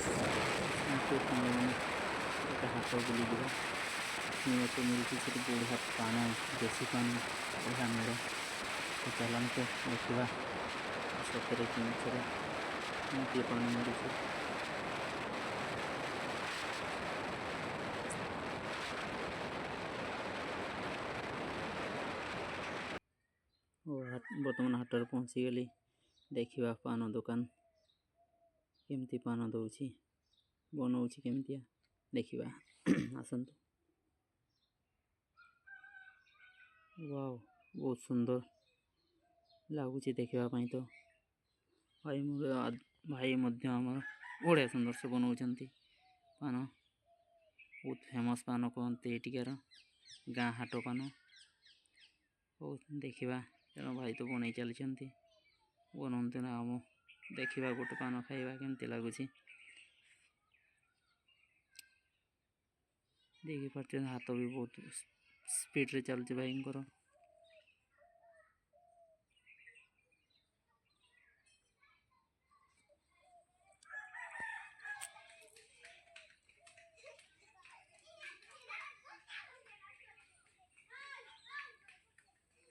तो तुमने एक हाथ बुली जीव शुणा मिलती से बढ़िया पान देशी पान बढ़िया मिले तो चलते देखा सतरे कि मिछरे पान मिलूँ। बर्तमान हाटर पहुँची गली देखा पान दुकान केमती पान दौची बनाऊँ केमतिया देखा आसतु। वाव बहुत सुंदर लगुच देखापी तो भाई भाई आम बढ़िया सुंदर से बनाऊँ पान बहुत फेमस पान कहते एटिकार गाँ हाट पान बहुत देखा तेना भाई तो बन चलती बनाते ना आम देखा गोटे पान खाइबा केमती लगुच देखी पार्थ हाथ भी बहुत स्पीड रे चलती भाई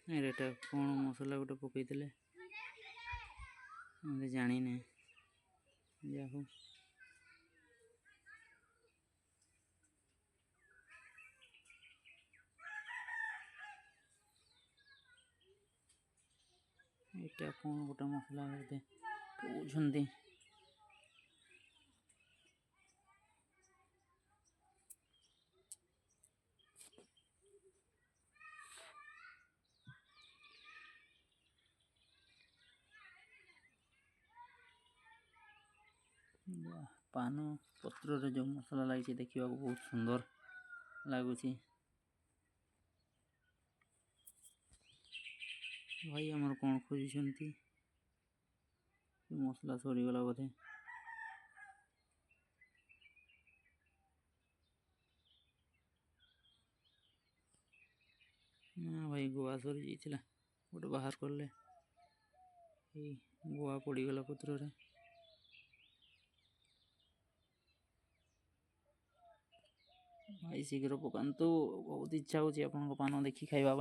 रेटा कौन मसला गोटे पकईले जानी ना जाहू एटा कौन गोटे मसला बोधे कौन पान पत्र जो मसला लगी देखा बहुत सुंदर लगुच भाई आमर कौन खोजुंट मसला सरीगला बोधे ना भाई गुआ सरी जाइए गोटे बाहर कले गुआ पड़गला पत्र रे भाई शीघ्र पकातु बहुत इच्छा होची आपन पान देखी खाइबा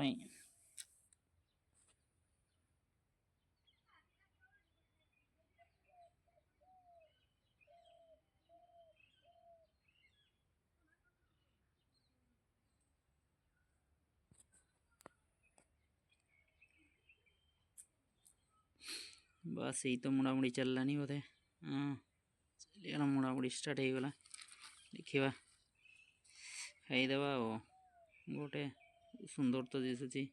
बस यही तो मुड़ामुड़ी चललानी बोधे हाँ चलिए मुड़ामुड़ी स्टार्ट हो गला देखा खाईदेवा गोटे सुंदर तो दिशुची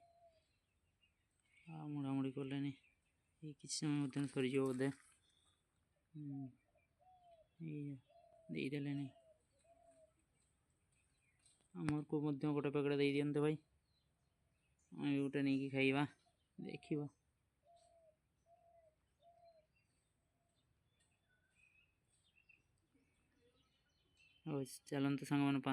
मुड़ामुड़ी कले कि समय मध्य सरीज बोधे देदेले आमर को गोटे पैकेट दे दियंते भाई गोटे नहीं खाइबा देखा चलते सांग